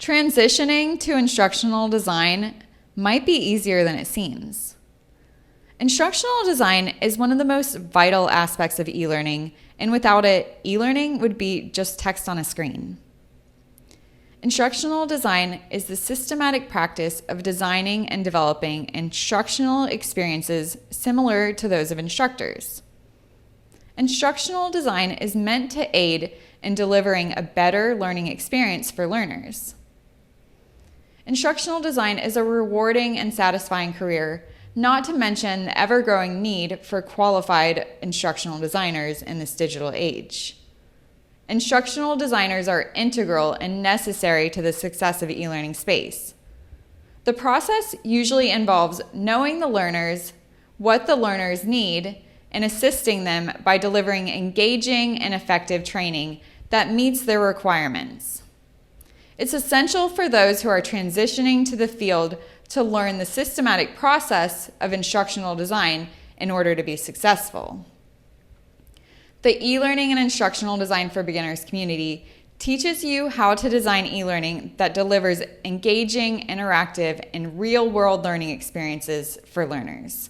Transitioning to instructional design might be easier than it seems. Instructional design is one of the most vital aspects of e-learning, and without it, e-learning would be just text on a screen. Instructional design is the systematic practice of designing and developing instructional experiences similar to those of instructors. Instructional design is meant to aid in delivering a better learning experience for learners. Instructional design is a rewarding and satisfying career, not to mention the ever-growing need for qualified instructional designers in this digital age. Instructional designers are integral and necessary to the success of the e-learning space. The process usually involves knowing the learners, what the learners need, and assisting them by delivering engaging and effective training that meets their requirements. It's essential for those who are transitioning to the field to learn the systematic process of instructional design in order to be successful. The e-learning and instructional design for beginners community teaches you how to design e-learning that delivers engaging, interactive, and real-world learning experiences for learners.